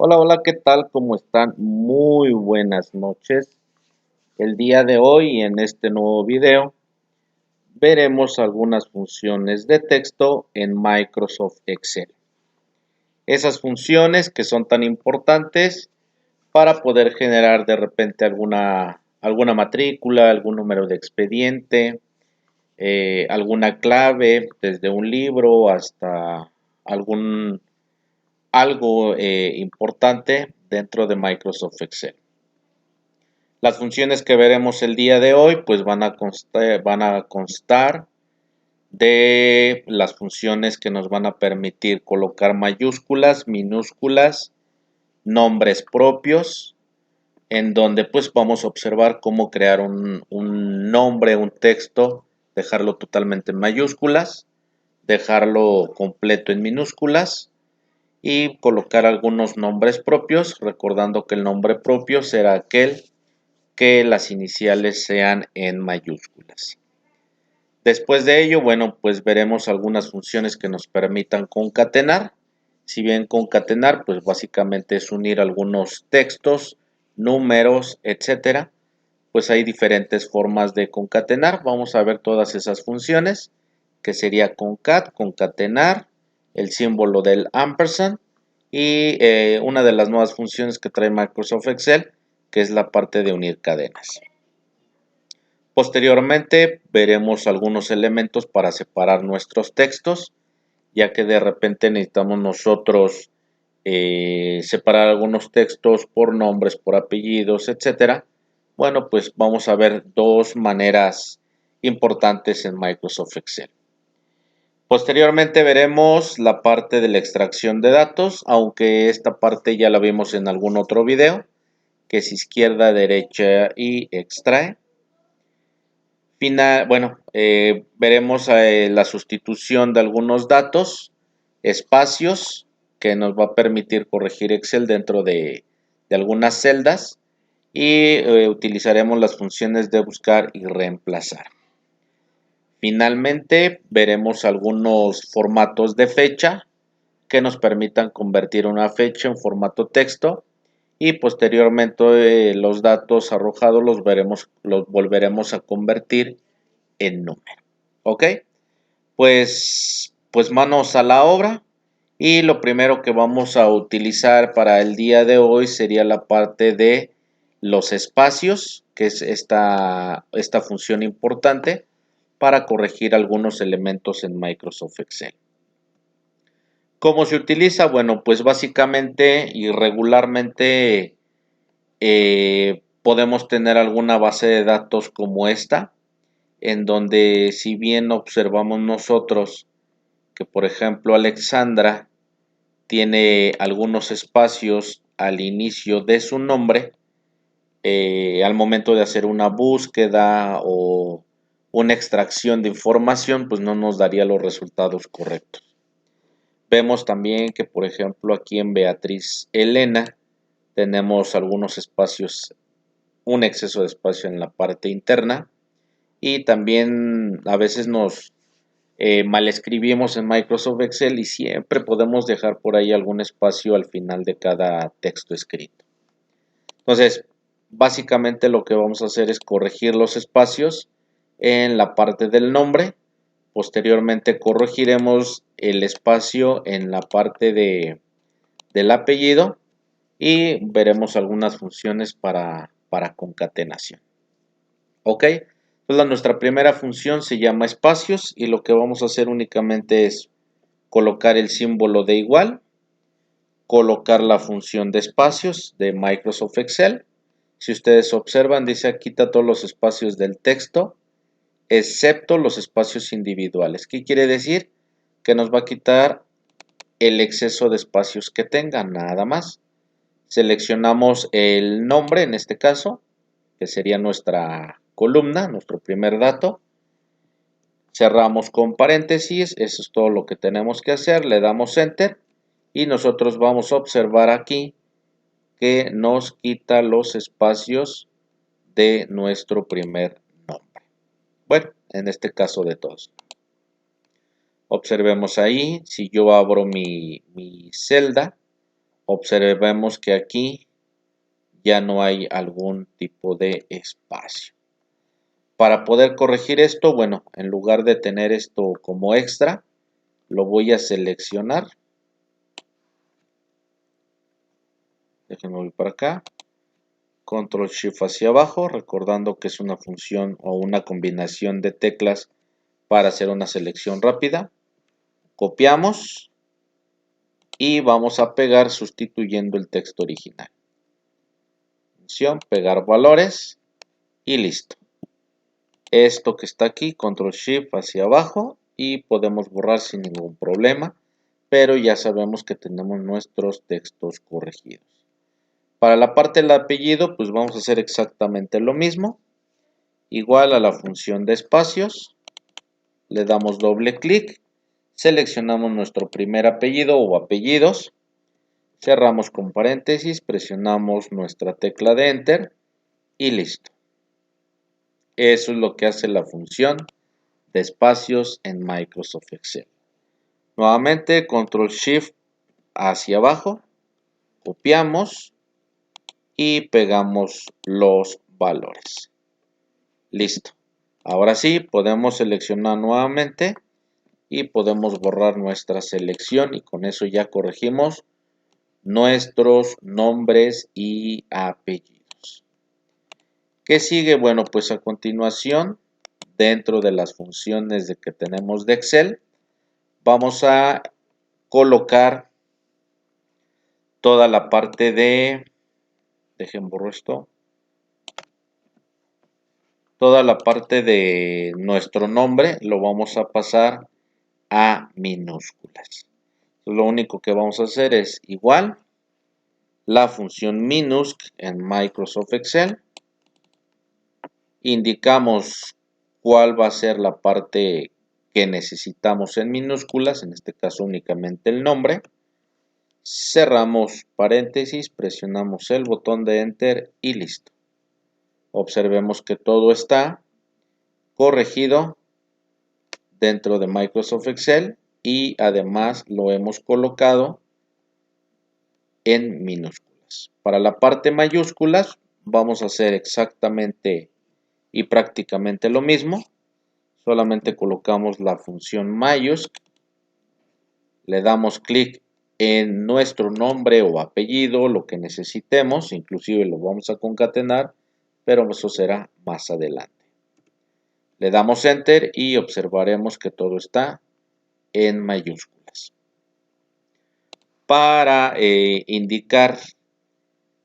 Hola, hola, ¿qué tal? ¿Cómo están? Muy buenas noches. El día de hoy, en este nuevo video, veremos algunas funciones de texto en Microsoft Excel. Esas funciones que son tan importantes para poder generar de repente alguna matrícula, algún número de expediente, alguna clave, desde un libro hasta algún algo importante dentro de Microsoft Excel. Las funciones que veremos el día de hoy pues van a constar de las funciones que nos van a permitir colocar mayúsculas, minúsculas, nombres propios, en donde pues vamos a observar cómo crear un nombre, un texto, dejarlo totalmente en mayúsculas, dejarlo completo en minúsculas y colocar algunos nombres propios, recordando que el nombre propio será aquel que las iniciales sean en mayúsculas. Después de ello, bueno, pues veremos algunas funciones que nos permitan concatenar. Si bien concatenar, pues básicamente es unir algunos textos, números, etcétera. Pues hay diferentes formas de concatenar. Vamos a ver todas esas funciones, que sería concat, concatenar, el símbolo del ampersand y una de las nuevas funciones que trae Microsoft Excel, que es la parte de unir cadenas. Posteriormente veremos algunos elementos para separar nuestros textos, ya que de repente necesitamos nosotros separar algunos textos por nombres, por apellidos, etcétera. Bueno, pues vamos a ver dos maneras importantes en Microsoft Excel. Posteriormente veremos la parte de la extracción de datos, aunque esta parte ya la vimos en algún otro video, que es izquierda, derecha y extrae. Veremos la sustitución de algunos datos, espacios, que nos va a permitir corregir Excel dentro de algunas celdas, y utilizaremos las funciones de buscar y reemplazar. Finalmente veremos algunos formatos de fecha que nos permitan convertir una fecha en formato texto, y posteriormente los datos arrojados los volveremos a convertir en número. ¿Ok? Pues manos a la obra, y lo primero que vamos a utilizar para el día de hoy sería la parte de los espacios, que es esta función importante para corregir algunos elementos en Microsoft Excel. ¿Cómo se utiliza? Bueno, pues básicamente y regularmente podemos tener alguna base de datos como esta, en donde si bien observamos nosotros que, por ejemplo, Alexandra tiene algunos espacios al inicio de su nombre, al momento de hacer una búsqueda o una extracción de información, pues no nos daría los resultados correctos. Vemos también que, por ejemplo, aquí en Beatriz Elena tenemos algunos espacios, un exceso de espacio en la parte interna, y también a veces nos mal escribimos en Microsoft Excel y siempre podemos dejar por ahí algún espacio al final de cada texto escrito. Entonces, básicamente lo que vamos a hacer es corregir los espacios en la parte del nombre. Posteriormente corregiremos el espacio en la parte del apellido, y veremos algunas funciones para concatenación. ¿Ok? Entonces, nuestra primera función se llama espacios, y lo que vamos a hacer únicamente es colocar el símbolo de igual, colocar la función de espacios de Microsoft Excel. Si ustedes observan, dice quita todos los espacios del texto, excepto los espacios individuales. ¿Qué quiere decir? Que nos va a quitar el exceso de espacios que tenga, nada más. Seleccionamos el nombre, en este caso, que sería nuestra columna, nuestro primer dato. Cerramos con paréntesis, eso es todo lo que tenemos que hacer. Le damos Enter y nosotros vamos a observar aquí que nos quita los espacios de nuestro primer nombre. Bueno, en este caso de todos. Observemos ahí, si yo abro mi celda, observemos que aquí ya no hay algún tipo de espacio. Para poder corregir esto, bueno, en lugar de tener esto como extra, lo voy a seleccionar. Déjenme ir para acá. Control Shift hacia abajo, recordando que es una función o una combinación de teclas para hacer una selección rápida. Copiamos y vamos a pegar sustituyendo el texto original. Función, pegar valores y listo. Esto que está aquí, Control Shift hacia abajo y podemos borrar sin ningún problema, pero ya sabemos que tenemos nuestros textos corregidos. Para la parte del apellido, pues vamos a hacer exactamente lo mismo. Igual a la función de espacios, le damos doble clic, seleccionamos nuestro primer apellido o apellidos, cerramos con paréntesis, presionamos nuestra tecla de Enter y listo. Eso es lo que hace la función de espacios en Microsoft Excel. Nuevamente, Control Shift hacia abajo, copiamos y pegamos los valores. Listo. Ahora sí, podemos seleccionar nuevamente y podemos borrar nuestra selección y con eso ya corregimos nuestros nombres y apellidos. ¿Qué sigue? Bueno, pues a continuación, dentro de las funciones que tenemos de Excel, vamos a colocar toda la parte de, dejen borro esto, toda la parte de nuestro nombre lo vamos a pasar a minúsculas. Lo único que vamos a hacer es igual la función minusc en Microsoft Excel. Indicamos cuál va a ser la parte que necesitamos en minúsculas, en este caso únicamente el nombre. Cerramos paréntesis, presionamos el botón de Enter y listo. Observemos que todo está corregido dentro de Microsoft Excel y además lo hemos colocado en minúsculas. Para la parte mayúsculas vamos a hacer exactamente y prácticamente lo mismo. Solamente colocamos la función mayúscula, le damos clic en nuestro nombre o apellido, lo que necesitemos, inclusive lo vamos a concatenar, pero eso será más adelante. Le damos Enter y observaremos que todo está en mayúsculas. Para indicar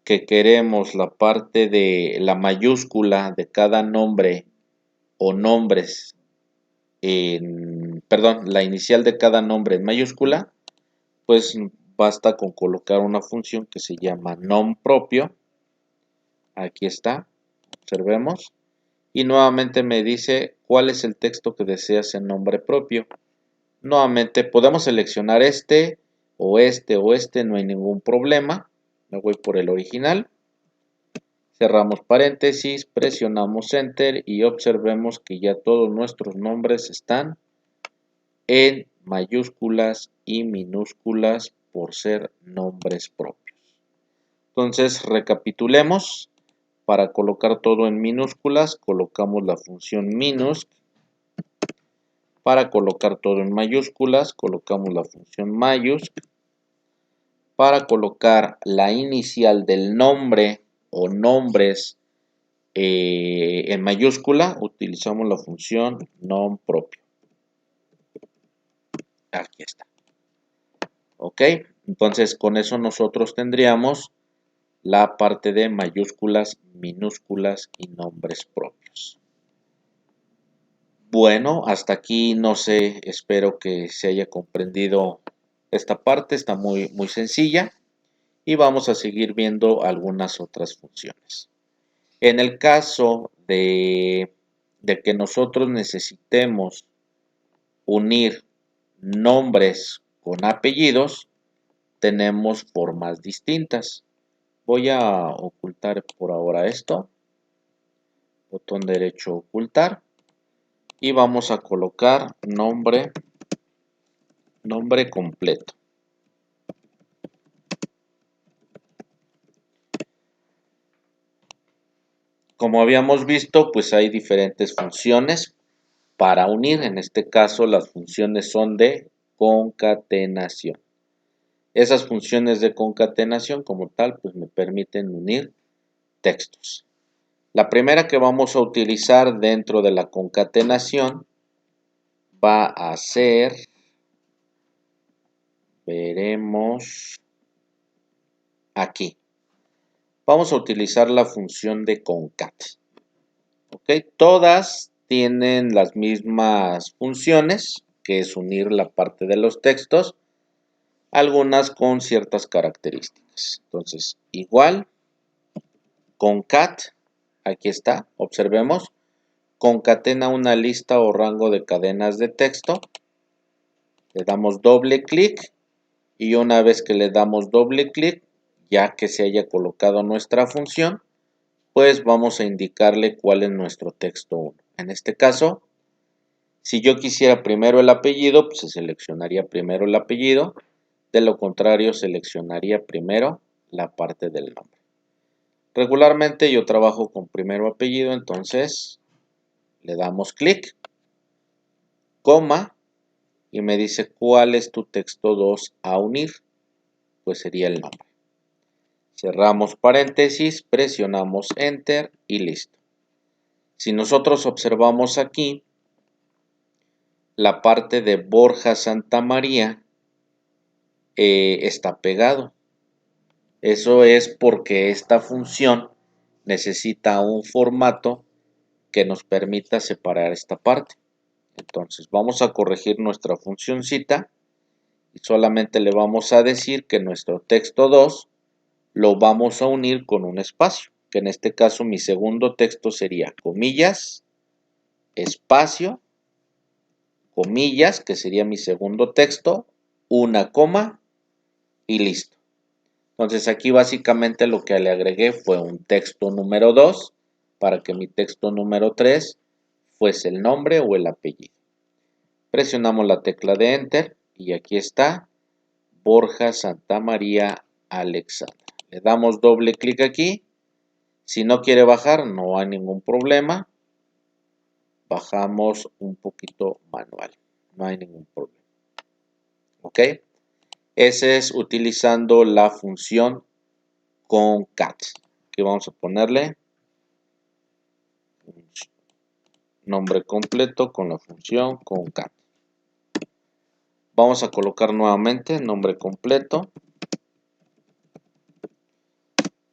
que queremos la parte de la mayúscula de cada nombre o nombres, la inicial de cada nombre en mayúscula, pues basta con colocar una función que se llama nom propio. Aquí está, observemos. Y nuevamente me dice cuál es el texto que deseas en nombre propio. Nuevamente podemos seleccionar este, no hay ningún problema. Me voy por el original. Cerramos paréntesis, presionamos Enter y observemos que ya todos nuestros nombres están en mayúsculas y minúsculas por ser nombres propios. Entonces recapitulemos. Para colocar todo en minúsculas, colocamos la función minus. Para colocar todo en mayúsculas, colocamos la función mayús. Para colocar la inicial del nombre o nombres en mayúscula, utilizamos la función nom propio. Aquí está. Ok, entonces con eso nosotros tendríamos la parte de mayúsculas, minúsculas y nombres propios. Bueno, hasta aquí no sé, espero que se haya comprendido esta parte, está muy sencilla y vamos a seguir viendo algunas otras funciones. En el caso de que nosotros necesitemos unir nombres con apellidos, tenemos formas distintas. Voy a ocultar por ahora esto. Botón derecho ocultar. Y vamos a colocar nombre completo. como habíamos visto, pues hay diferentes funciones para unir. En este caso, las funciones son de concatenación. Esas funciones de concatenación como tal, pues me permiten unir textos. La primera que vamos a utilizar dentro de la concatenación va a ser, veremos aquí. Vamos a utilizar la función de concat. ¿Ok? Todas tienen las mismas funciones, que es unir la parte de los textos, algunas con ciertas características. Entonces, igual, concat, aquí está, observemos, concatena una lista o rango de cadenas de texto. Le damos doble clic y una vez que le damos doble clic, ya que se haya colocado nuestra función, pues vamos a indicarle cuál es nuestro texto 1. En este caso, si yo quisiera primero el apellido, pues se seleccionaría primero el apellido. De lo contrario, seleccionaría primero la parte del nombre. Regularmente yo trabajo con primero apellido, entonces le damos clic, coma, y me dice cuál es tu texto 2 a unir, pues sería el nombre. Cerramos paréntesis, presionamos Enter y listo. Si nosotros observamos aquí, la parte de Borja Santamaría está pegado. Eso es porque esta función necesita un formato que nos permita separar esta parte. Entonces vamos a corregir nuestra funcioncita y solamente le vamos a decir que nuestro texto 2 lo vamos a unir con un espacio, que en este caso mi segundo texto sería comillas, espacio, comillas, que sería mi segundo texto, una coma y listo. Entonces aquí básicamente lo que le agregué fue un texto número 2 para que mi texto número 3 fuese el nombre o el apellido. Presionamos la tecla de Enter y aquí está Borja Santamaría Alexandra. Le damos doble clic aquí. Si no quiere bajar, no hay ningún problema. Bajamos un poquito manual. No hay ningún problema. ¿Ok? Ese es utilizando la función concat. Aquí vamos a ponerle nombre completo con la función concat. Vamos a colocar nuevamente nombre completo.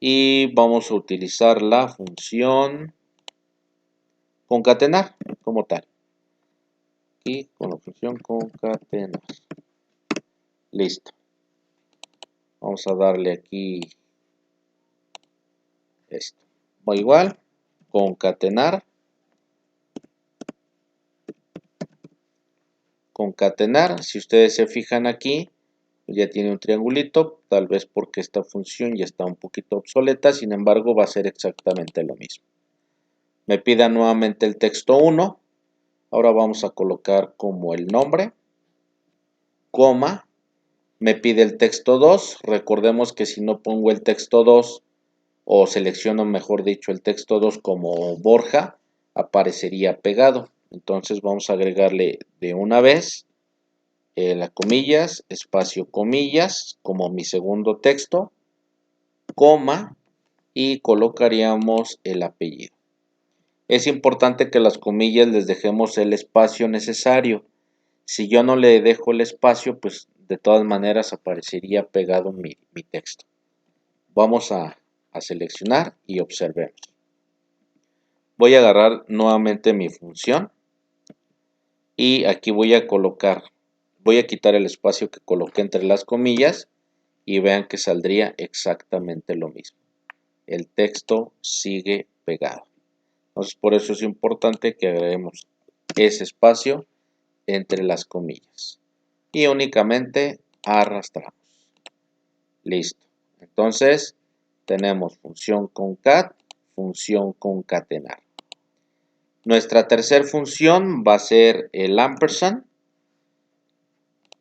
Y vamos a utilizar la función concatenar como tal. Y con la función concatenar. Listo. Vamos a darle aquí esto. Va igual. Concatenar. Concatenar. Si ustedes se fijan aquí, ya tiene un triangulito. Tal vez porque esta función ya está un poquito obsoleta. Sin embargo, va a ser exactamente lo mismo. Me pida nuevamente el texto 1. Ahora vamos a colocar como el nombre, coma, me pide el texto 2. Recordemos que si no pongo el texto 2 o selecciono mejor dicho el texto 2 como Borja, aparecería pegado. Entonces vamos a agregarle de una vez las comillas, espacio comillas como mi segundo texto, coma y colocaríamos el apellido. Es importante que las comillas les dejemos el espacio necesario. Si yo no le dejo el espacio, pues de todas maneras aparecería pegado mi texto. Vamos a seleccionar y observemos. Voy a agarrar nuevamente mi función y aquí voy a quitar el espacio que coloqué entre las comillas y vean que saldría exactamente lo mismo. El texto sigue pegado. Entonces por eso es importante que agreguemos ese espacio entre las comillas y únicamente arrastramos. Listo. Entonces tenemos función concat, función concatenar. Nuestra tercera función va a ser el ampersand.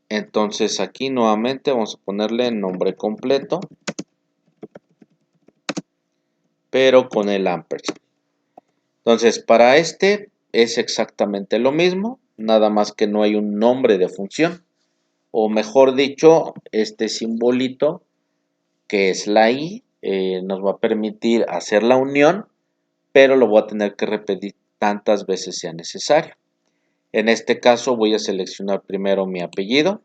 Entonces aquí nuevamente vamos a ponerle nombre completo, pero con el ampersand. Entonces, para este es exactamente lo mismo, nada más que no hay un nombre de función. O mejor dicho, este simbolito, que es la i, nos va a permitir hacer la unión, pero lo voy a tener que repetir tantas veces sea necesario. En este caso voy a seleccionar primero mi apellido,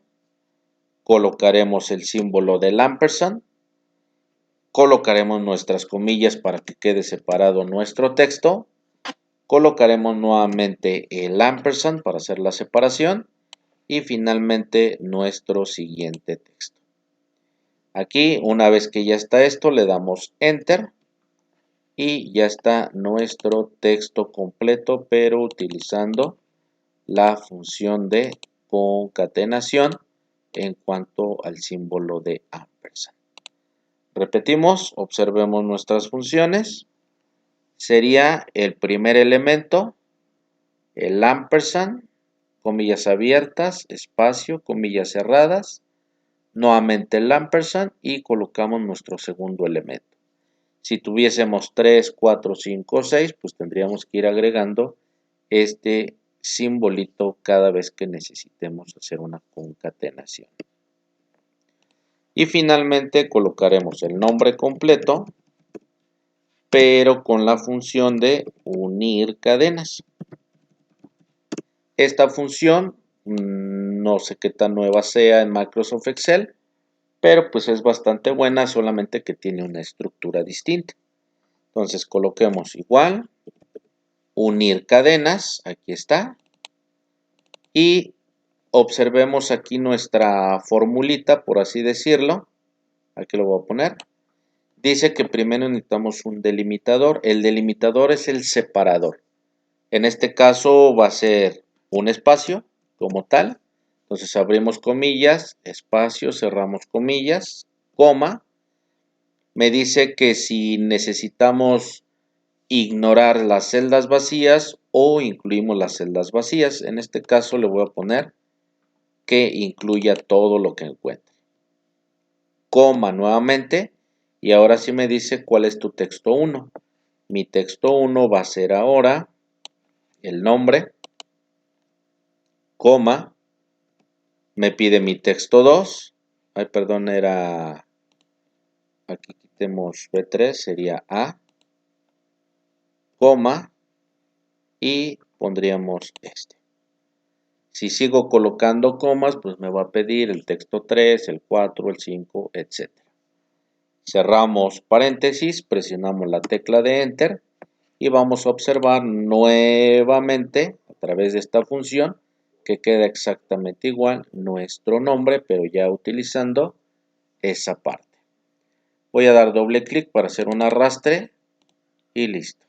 colocaremos el símbolo del ampersand, colocaremos nuestras comillas para que quede separado nuestro texto, colocaremos nuevamente el ampersand para hacer la separación y finalmente nuestro siguiente texto. Aquí, una vez que ya está esto, le damos Enter y ya está nuestro texto completo, pero utilizando la función de concatenación en cuanto al símbolo de ampersand. Repetimos, observemos nuestras funciones. Sería el primer elemento, el ampersand, comillas abiertas, espacio, comillas cerradas, nuevamente el ampersand y colocamos nuestro segundo elemento. Si tuviésemos 3, 4, 5, 6, pues tendríamos que ir agregando este simbolito cada vez que necesitemos hacer una concatenación. Y finalmente colocaremos el nombre completo, pero con la función de unir cadenas. Esta función no sé qué tan nueva sea en Microsoft Excel, pero pues es bastante buena, solamente que tiene una estructura distinta. Entonces coloquemos igual, unir cadenas, aquí está, y observemos aquí nuestra formulita, por así decirlo. Aquí lo voy a poner. Dice que primero necesitamos un delimitador. El delimitador es el separador. En este caso va a ser un espacio como tal. Entonces abrimos comillas, espacio, cerramos comillas, coma. Me dice que si necesitamos ignorar las celdas vacías o incluimos las celdas vacías. En este caso le voy a poner que incluya todo lo que encuentre. Coma nuevamente y ahora sí me dice cuál es tu texto 1. Mi texto 1 va a ser ahora el nombre, coma, me pide mi texto 2, ay perdón, era, aquí quitemos B3, sería A, coma, y pondríamos este. Si sigo colocando comas, pues me va a pedir el texto 3, el 4, el 5, etc. Cerramos paréntesis, presionamos la tecla de Enter y vamos a observar nuevamente a través de esta función que queda exactamente igual nuestro nombre, pero ya utilizando esa parte. Voy a dar doble clic para hacer un arrastre y listo.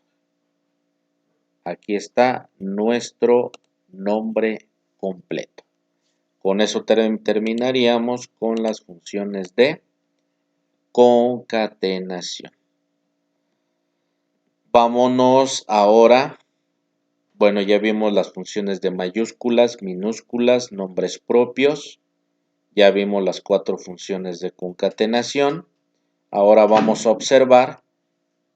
Aquí está nuestro nombre completo. Con eso terminaríamos con las funciones de concatenación. Vámonos ahora, bueno, ya vimos las funciones de mayúsculas, minúsculas, nombres propios. Ya vimos las 4 funciones de concatenación. Ahora vamos a observar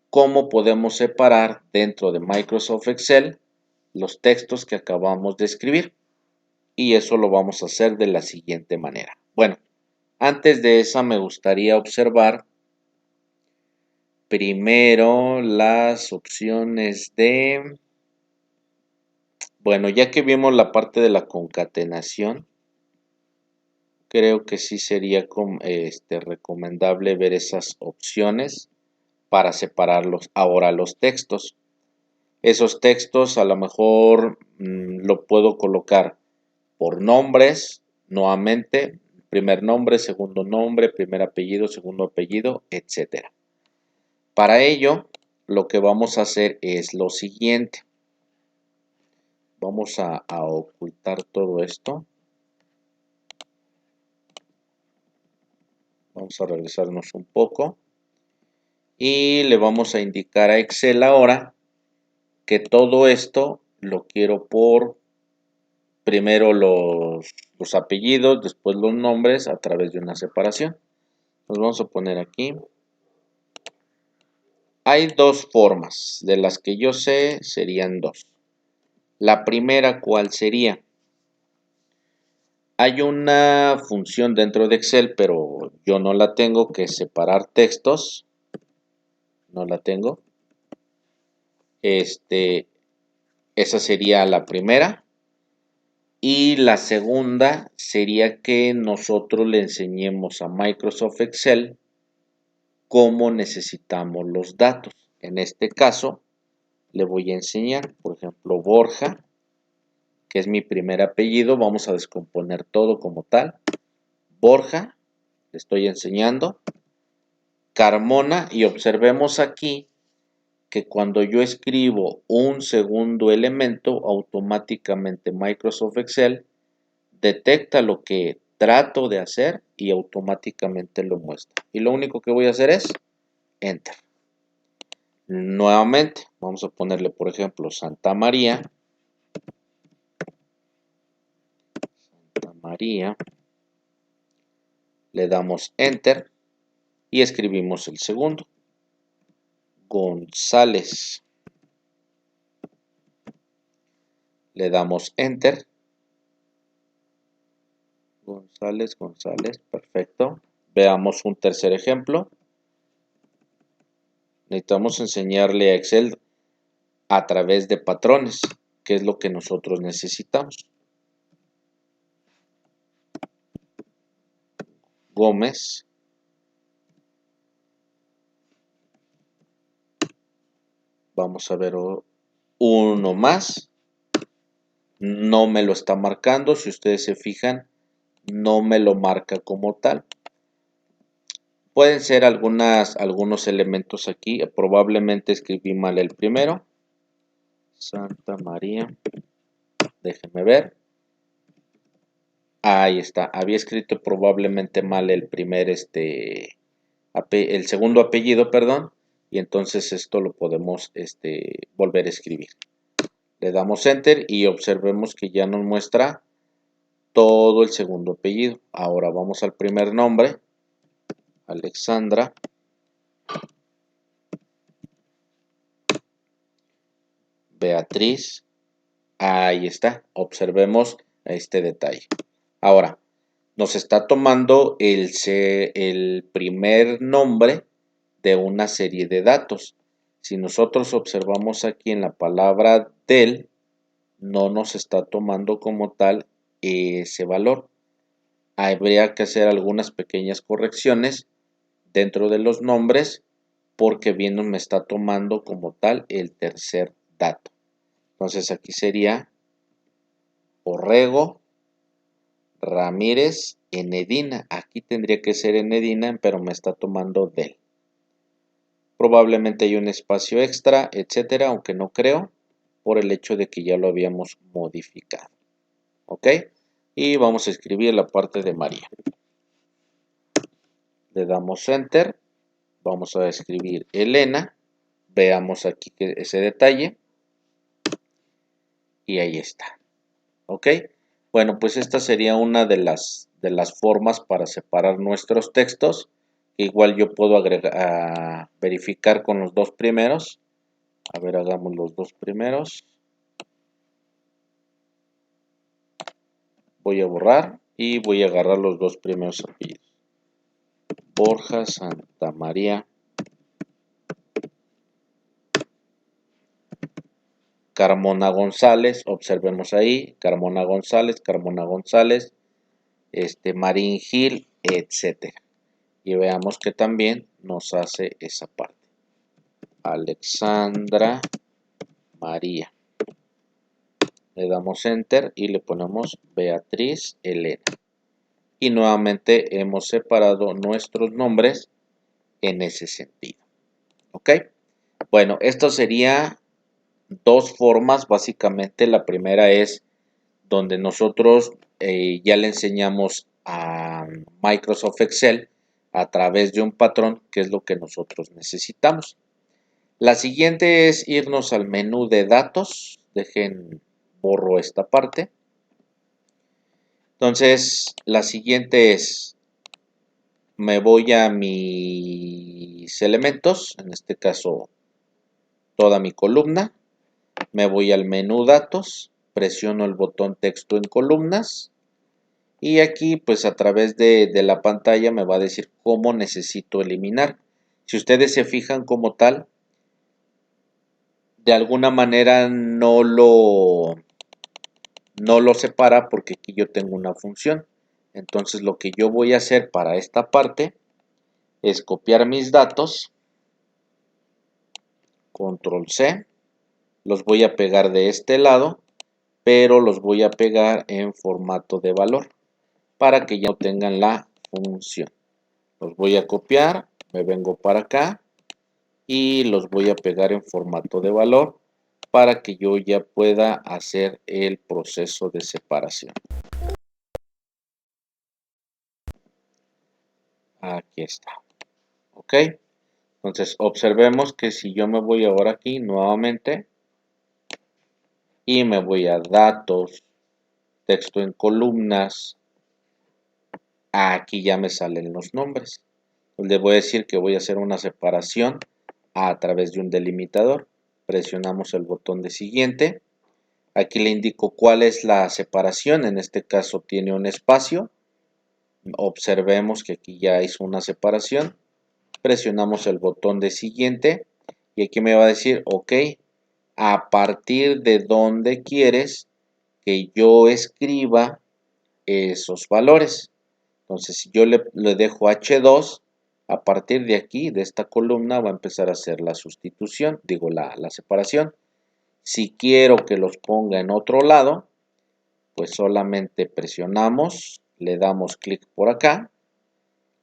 cómo podemos separar dentro de Microsoft Excel los textos que acabamos de escribir. Y eso lo vamos a hacer de la siguiente manera. Bueno, antes de esa me gustaría observar primero las opciones de... Bueno, ya que vimos la parte de la concatenación, creo que sí sería recomendable ver esas opciones para separarlos ahora los textos. Esos textos a lo mejor lo puedo colocar por nombres, nuevamente, primer nombre, primer apellido, segundo apellido, etc. Para ello, lo que vamos a hacer es lo siguiente. Vamos a ocultar todo esto. Vamos a regresarnos un poco. Y le vamos a indicar a Excel ahora que todo esto lo quiero por primero los apellidos, después los nombres a través de una separación. Nos vamos a poner aquí Hay dos formas, de las que yo sé serían dos. La primera, ¿cuál sería? Hay una función dentro de Excel, pero yo no la tengo, que es separar textos. No la tengo. Esa sería la primera. Y la segunda sería que nosotros le enseñemos a Microsoft Excel cómo necesitamos los datos. En este caso, le voy a enseñar, por ejemplo, Borja, que es mi primer apellido. Vamos a descomponer todo como tal. Borja, le estoy enseñando. Carmona, y observemos aquí que cuando yo escribo un segundo elemento, automáticamente Microsoft Excel detecta lo que trato de hacer y automáticamente lo muestra. Y lo único que voy a hacer es Enter. Nuevamente, vamos a ponerle, por ejemplo, Santa María. Santa María. Le damos Enter y escribimos el segundo. González. Le damos Enter. González, perfecto. Veamos un tercer ejemplo. Necesitamos enseñarle a Excel a través de patrones, que es lo que nosotros necesitamos. Gómez. Vamos a ver uno más. No me lo está marcando. Si ustedes se fijan, no me lo marca como tal. Pueden ser algunos elementos aquí. Probablemente escribí mal el primero. Santa María. Déjenme ver. Ahí está. Había escrito probablemente mal el el segundo apellido, perdón. Y entonces esto lo podemos volver a escribir. Le damos Enter y observemos que ya nos muestra todo el segundo apellido. Ahora vamos al primer nombre. Alexandra. Beatriz. Ahí está. Observemos este detalle. Ahora, nos está tomando el primer nombre de una serie de datos. Si nosotros observamos aquí en la palabra del, no nos está tomando como tal ese valor. Habría que hacer algunas pequeñas correcciones dentro de los nombres, porque bien me está tomando como tal el tercer dato. Entonces aquí sería Orrego Ramírez Enedina. Aquí tendría que ser Enedina, pero me está tomando del. Probablemente hay un espacio extra, etcétera, aunque no creo, por el hecho de que ya lo habíamos modificado. ¿Ok? Y vamos a escribir la parte de María. Le damos Enter. Vamos a escribir Elena. Veamos aquí ese detalle. Y ahí está. ¿Ok? Bueno, pues esta sería una de las formas para separar nuestros textos. Igual yo puedo verificar con los dos primeros. A ver, hagamos los dos primeros. Voy a borrar y voy a agarrar los dos primeros apellidos. Borja Santa María. Carmona González, observemos ahí, Carmona González, Marín Gil, etcétera. Y veamos que también nos hace esa parte. Alexandra María. Le damos Enter y le ponemos Beatriz Elena. Y nuevamente hemos separado nuestros nombres en ese sentido. ¿Ok? Bueno, esto sería dos formas, básicamente. La primera es donde nosotros ya le enseñamos a Microsoft Excel a través de un patrón, que es lo que nosotros necesitamos. La siguiente es irnos al menú de datos. Borro esta parte. Entonces, la siguiente es, me voy a mi mis elementos, en este caso toda mi columna, me voy al menú datos, presiono el botón texto en columnas y aquí pues a través de la pantalla me va a decir cómo necesito eliminar. Si ustedes se fijan como tal, de alguna manera no lo separa porque aquí yo tengo una función. Entonces lo que yo voy a hacer para esta parte es copiar mis datos, control C, los voy a pegar de este lado, pero los voy a pegar en formato de valor para que ya no tengan la función. Los voy a copiar, me vengo para acá y los voy a pegar en formato de valor para que yo ya pueda hacer el proceso de separación. Aquí está. Ok. Entonces observemos que si yo me voy ahora aquí nuevamente y me voy a datos, texto en columnas, aquí ya me salen los nombres. Le voy a decir que voy a hacer una separación a través de un delimitador. Presionamos el botón de siguiente. Aquí le indico cuál es la separación. En este caso tiene un espacio. Observemos que aquí ya hizo una separación. Presionamos el botón de siguiente. Y aquí me va a decir, ok, a partir de dónde quieres que yo escriba esos valores. Entonces, si yo le dejo H2, a partir de aquí, de esta columna, va a empezar a hacer la sustitución, digo la separación. Si quiero que los ponga en otro lado, pues solamente presionamos, le damos clic por acá,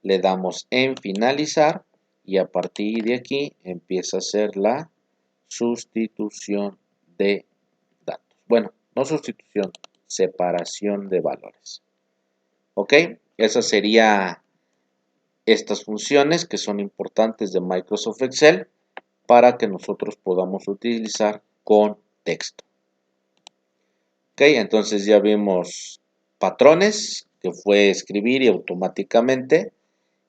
le damos en finalizar y a partir de aquí empieza a hacer la sustitución de datos. Bueno, no sustitución, separación de valores. ¿Ok? Esas serían estas funciones que son importantes de Microsoft Excel para que nosotros podamos utilizar con texto. Ok, entonces ya vimos patrones, que fue escribir y automáticamente,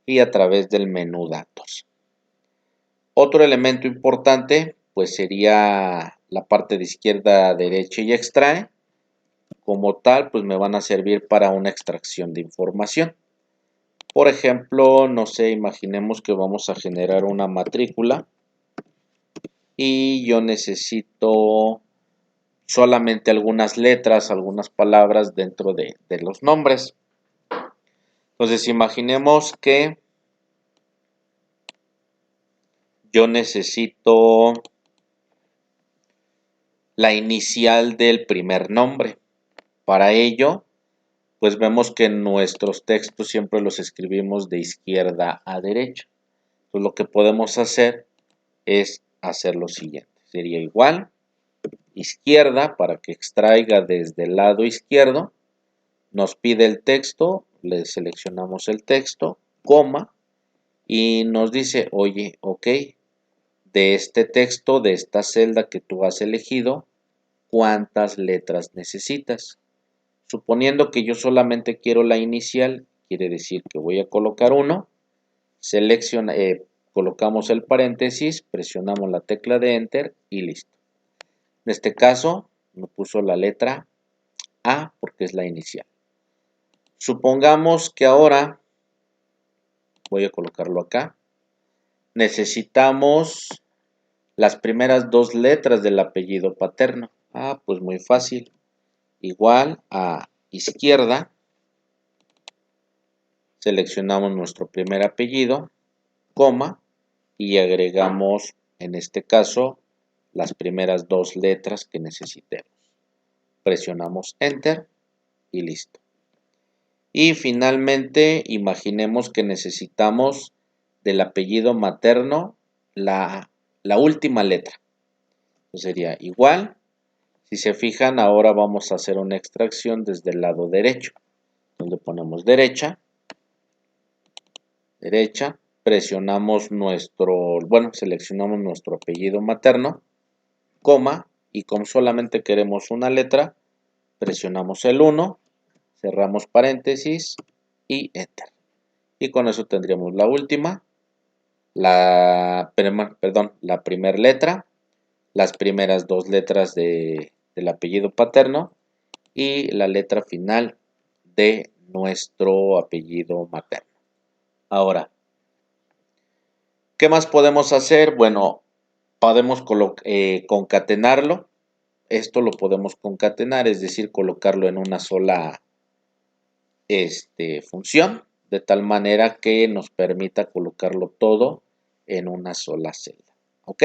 y a través del menú datos. Otro elemento importante, pues sería la parte de izquierda a derecha y extrae. Como tal, pues me van a servir para una extracción de información. Por ejemplo, no sé, imaginemos que vamos a generar una matrícula y yo necesito solamente algunas letras, algunas palabras dentro de los nombres. Entonces, imaginemos que yo necesito la inicial del primer nombre. Para ello, pues vemos que nuestros textos siempre los escribimos de izquierda a derecha. Entonces, lo que podemos hacer es hacer lo siguiente. Sería igual, izquierda, para que extraiga desde el lado izquierdo. Nos pide el texto, le seleccionamos el texto, coma, y nos dice, oye, ok, de este texto, de esta celda que tú has elegido, ¿cuántas letras necesitas? Suponiendo que yo solamente quiero la inicial, quiere decir que voy a colocar 1, colocamos el paréntesis, presionamos la tecla de Enter y listo. En este caso, me puso la letra A porque es la inicial. Supongamos que ahora, voy a colocarlo acá, necesitamos las primeras dos letras del apellido paterno. Pues muy fácil. Igual a izquierda, seleccionamos nuestro primer apellido, coma, y agregamos, en este caso, las primeras dos letras que necesitemos. Presionamos Enter y listo. Y finalmente, imaginemos que necesitamos del apellido materno la última letra. Entonces sería igual. Si se fijan, ahora vamos a hacer una extracción desde el lado derecho. Donde ponemos derecha, presionamos seleccionamos nuestro apellido materno, coma, y como solamente queremos una letra, presionamos el 1, cerramos paréntesis y Enter. Y con eso tendríamos la última la primera letra, las primeras dos letras del apellido paterno y la letra final de nuestro apellido materno. Ahora, ¿qué más podemos hacer? Bueno, podemos concatenarlo. Esto lo podemos concatenar, es decir, colocarlo en una sola función, de tal manera que nos permita colocarlo todo en una sola celda. ¿Ok?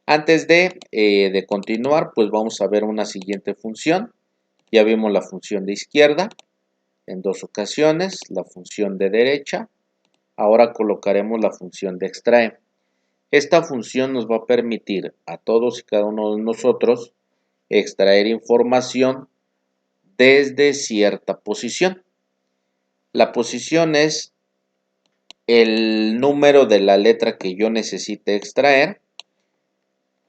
Antes de continuar, pues vamos a ver una siguiente función. Ya vimos la función de izquierda en dos ocasiones, la función de derecha. Ahora colocaremos la función de extrae. Esta función nos va a permitir a todos y cada uno de nosotros extraer información desde cierta posición. La posición es el número de la letra que yo necesite extraer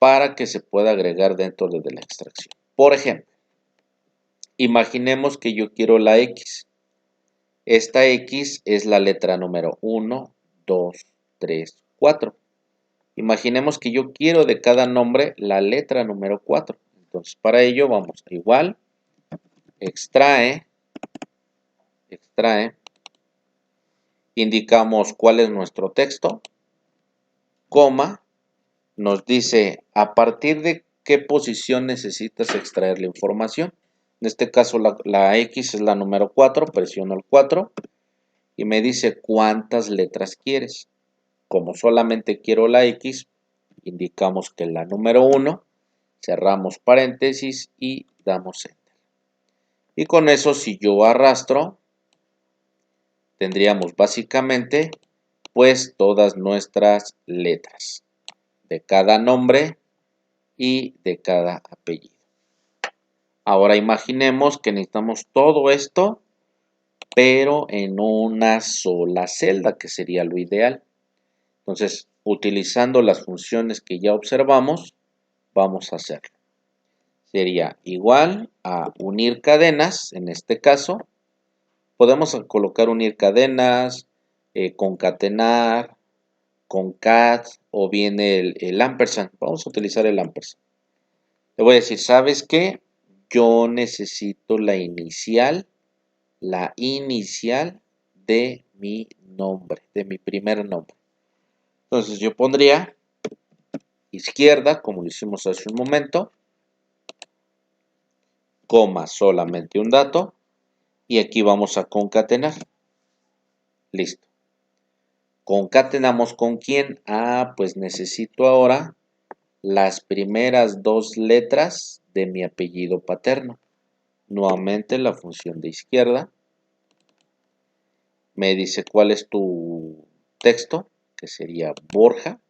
para que se pueda agregar dentro de la extracción. Por ejemplo, imaginemos que yo quiero la X. Esta X es la letra número 1, 2, 3, 4. Imaginemos que yo quiero de cada nombre la letra número 4. Entonces, para ello vamos a igual, extrae, indicamos cuál es nuestro texto, coma, nos dice a partir de qué posición necesitas extraer la información. En este caso la X es la número 4, presiono el 4 y me dice cuántas letras quieres. Como solamente quiero la X, indicamos que la número 1, cerramos paréntesis y damos Enter. Y con eso, si yo arrastro, tendríamos básicamente pues todas nuestras letras de cada nombre y de cada apellido. Ahora imaginemos que necesitamos todo esto, pero en una sola celda, que sería lo ideal. Entonces, utilizando las funciones que ya observamos, vamos a hacerlo. Sería igual a unir cadenas, en este caso. Podemos colocar unir cadenas, concatenar, concat o bien el ampersand. Vamos a utilizar el ampersand. Le voy a decir, ¿sabes qué? Yo necesito la inicial de mi nombre, de mi primer nombre. Entonces yo pondría izquierda, como lo hicimos hace un momento, coma, solamente un dato, y aquí vamos a concatenar. Listo. ¿Concatenamos con quién? Ah, pues necesito ahora las primeras dos letras de mi apellido paterno. Nuevamente la función de izquierda. Me dice cuál es tu texto, que sería Borja,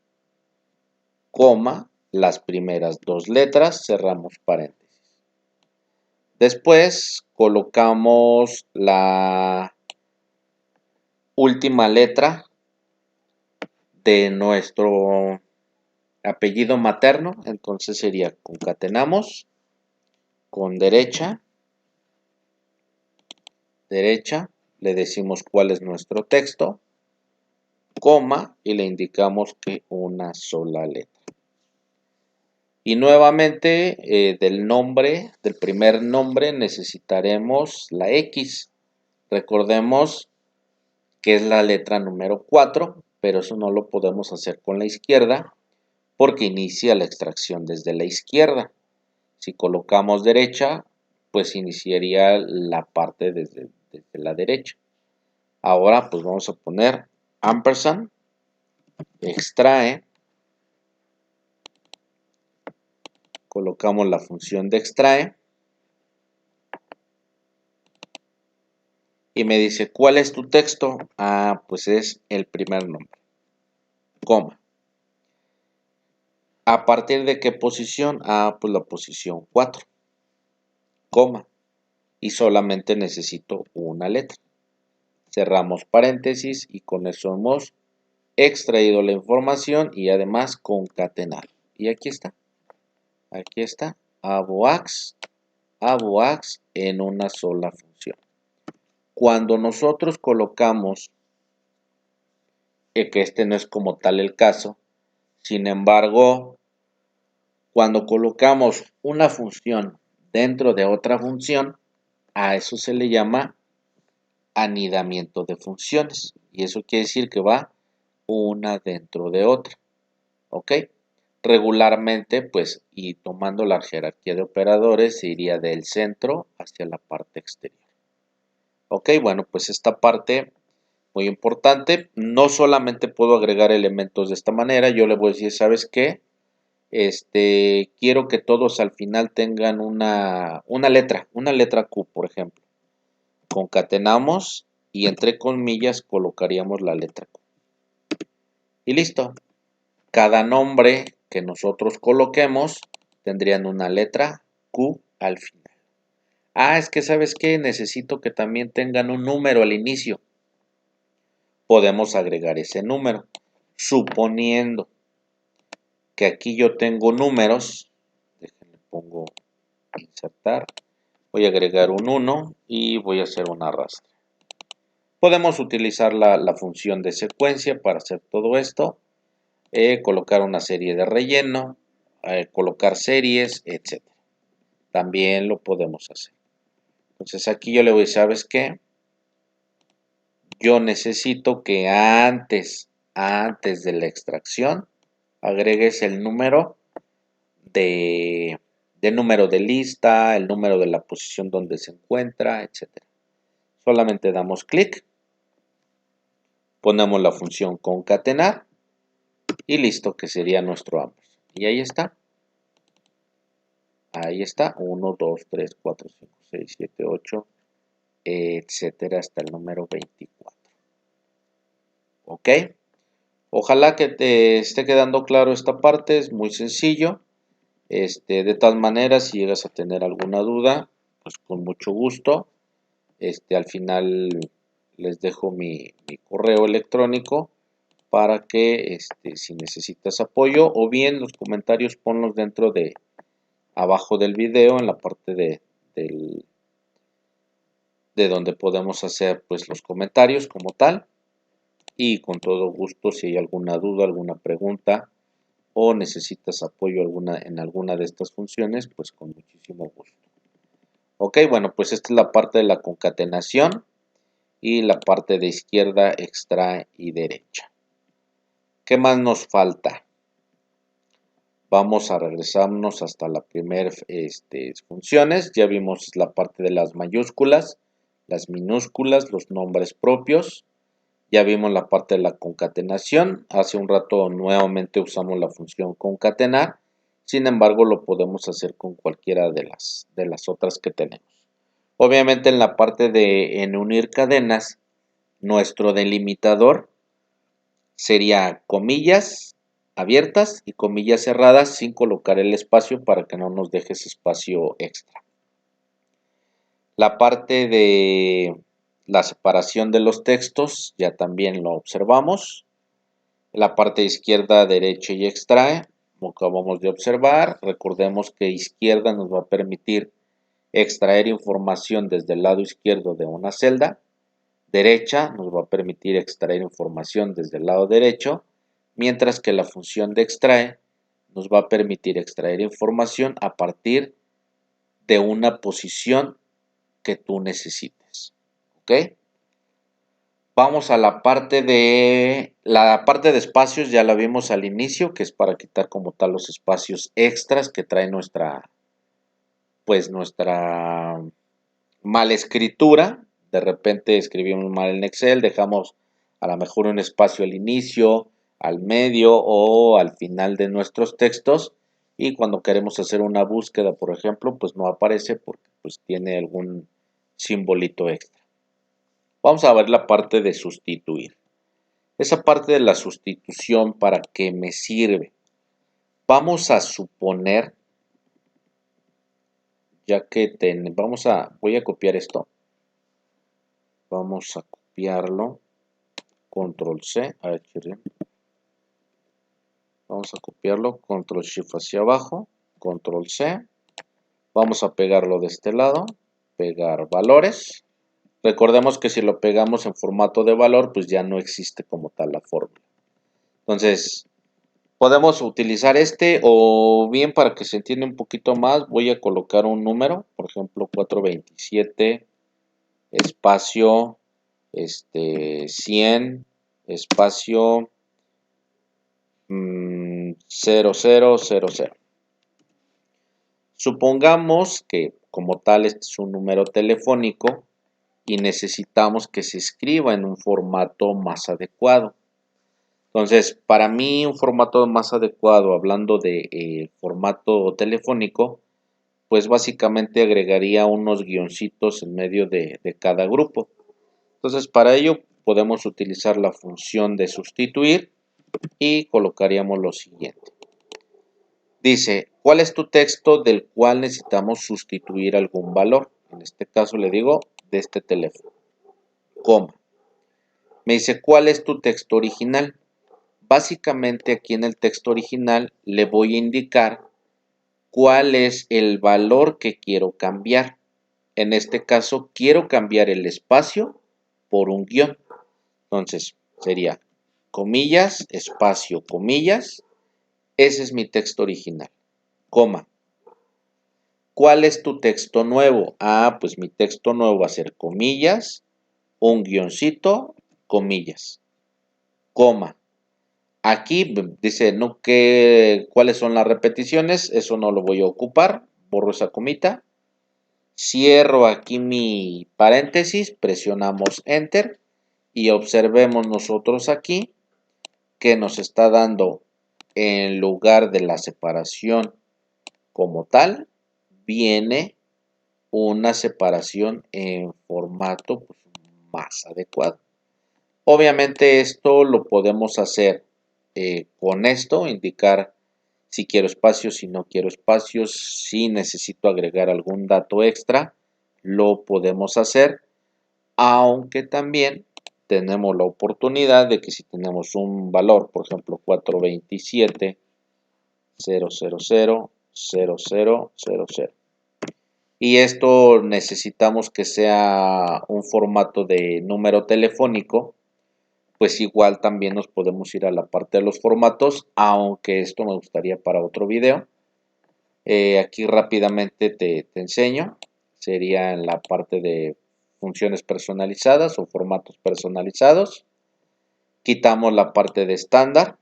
coma, las primeras dos letras, cerramos paréntesis. Después colocamos la última letra de nuestro apellido materno, entonces sería concatenamos con derecha, le decimos cuál es nuestro texto, coma, y le indicamos que una sola letra. Y nuevamente del primer nombre necesitaremos la X. Recordemos que es la letra número 4, pero eso no lo podemos hacer con la izquierda porque inicia la extracción desde la izquierda. Si colocamos derecha, pues iniciaría la parte desde la derecha. Ahora pues vamos a poner ampersand, extrae, colocamos la función de extrae y me dice, ¿cuál es tu texto? Ah, pues es el primer nombre, coma. ¿A partir de qué posición? Ah, pues la posición 4, coma. Y solamente necesito una letra. Cerramos paréntesis y con eso hemos extraído la información y además concatenar. Y aquí está, aboax en una sola función. Cuando nosotros colocamos que este no es como tal el caso. Sin embargo, cuando colocamos una función dentro de otra función, a eso se le llama anidamiento de funciones. Y eso quiere decir que va una dentro de otra. ¿Ok? Regularmente, pues, y tomando la jerarquía de operadores, se iría del centro hacia la parte exterior. Ok, bueno, pues esta parte muy importante. No solamente puedo agregar elementos de esta manera, yo le voy a decir, ¿sabes qué? Quiero que todos al final tengan una letra Q, por ejemplo. Concatenamos y entre comillas colocaríamos la letra Q. Y listo. Cada nombre que nosotros coloquemos tendrían una letra Q al final. Ah, es que ¿sabes qué? Necesito que también tengan un número al inicio. Podemos agregar ese número, suponiendo que aquí yo tengo números. Déjenme pongo insertar. Voy a agregar un 1 y voy a hacer un arrastre. Podemos utilizar la función de secuencia para hacer todo esto. Colocar una serie de relleno, colocar series, etc. También lo podemos hacer. Entonces aquí yo le voy a decir, ¿sabes qué? Yo necesito que antes de la extracción agregues el número número de lista, el número de la posición donde se encuentra, etc. Solamente damos clic, ponemos la función concatenar y listo, que sería nuestro ambos. Y ahí está. Ahí está, 1, 2, 3, 4, 5, 6, 7, 8, etcétera, hasta el número 24. ¿Ok? Ojalá que te esté quedando claro esta parte, es muy sencillo. De tal manera, si llegas a tener alguna duda, pues con mucho gusto. Al final les dejo mi correo electrónico para que si necesitas apoyo o bien los comentarios ponlos dentro de abajo del video en la parte de donde podemos hacer pues los comentarios como tal, y con todo gusto si hay alguna duda, alguna pregunta o necesitas apoyo en alguna de estas funciones, pues con muchísimo gusto. Ok, bueno, pues esta es la parte de la concatenación y la parte de izquierda, extrae y derecha. ¿Qué más nos falta? Vamos a regresarnos hasta la primera funciones. Ya vimos la parte de las mayúsculas, las minúsculas, los nombres propios. Ya vimos la parte de la concatenación. Hace un rato nuevamente usamos la función concatenar. Sin embargo, lo podemos hacer con cualquiera de las otras que tenemos. Obviamente en la parte de unir cadenas, nuestro delimitador sería comillas abiertas y comillas cerradas sin colocar el espacio para que no nos deje ese espacio extra. La parte de la separación de los textos ya también lo observamos. La parte izquierda, derecha y extrae, como acabamos de observar. Recordemos que izquierda nos va a permitir extraer información desde el lado izquierdo de una celda. Derecha nos va a permitir extraer información desde el lado derecho, mientras que la función de extrae nos va a permitir extraer información a partir de una posición que tú necesites. ¿Ok? Vamos a la parte de espacios, ya la vimos al inicio, que es para quitar como tal los espacios extras que trae nuestra mala escritura. De repente escribimos mal en Excel, dejamos a lo mejor un espacio al inicio, al medio o al final de nuestros textos, y cuando queremos hacer una búsqueda, por ejemplo, pues no aparece porque pues tiene algún simbolito extra. Vamos a ver la parte de sustituir. Esa parte de la sustitución, ¿para qué me sirve? Vamos a suponer, ya que voy a copiar esto. Vamos a copiarlo. Control C, vamos a copiarlo, Control Shift hacia abajo, Control C. Vamos a pegarlo de este lado, pegar valores. Recordemos que si lo pegamos en formato de valor, pues ya no existe como tal la fórmula. Entonces, podemos utilizar este o bien para que se entienda un poquito más, voy a colocar un número, por ejemplo 427 espacio 100 espacio 0000. Supongamos que como tal este es un número telefónico y necesitamos que se escriba en un formato más adecuado. Entonces, para mí un formato más adecuado, hablando de formato telefónico, pues básicamente agregaría unos guioncitos en medio de cada grupo. Entonces, para ello podemos utilizar la función de sustituir y colocaríamos lo siguiente. Dice, ¿cuál es tu texto del cual necesitamos sustituir algún valor? En este caso le digo, de este teléfono, coma. Me dice, ¿cuál es tu texto original? Básicamente aquí en el texto original le voy a indicar cuál es el valor que quiero cambiar. En este caso quiero cambiar el espacio por un guión. Entonces sería comillas, espacio, comillas. Ese es mi texto original. Coma. ¿Cuál es tu texto nuevo? Ah, pues mi texto nuevo va a ser comillas, un guioncito, comillas, coma. Aquí dice, no, ¿cuáles son las repeticiones? Eso no lo voy a ocupar. Borro esa comita. Cierro aquí mi paréntesis, presionamos Enter y observemos nosotros aquí que nos está dando en lugar de la separación como tal, viene una separación en formato pues, más adecuado. Obviamente esto lo podemos hacer con esto, indicar si quiero espacios, si no quiero espacios, si necesito agregar algún dato extra, lo podemos hacer, aunque también tenemos la oportunidad de que si tenemos un valor, por ejemplo 427 0000000, y esto necesitamos que sea un formato de número telefónico, pues igual también nos podemos ir a la parte de los formatos, aunque esto me gustaría para otro video. Aquí rápidamente te enseño, sería en la parte de funciones personalizadas o formatos personalizados. Quitamos la parte de estándar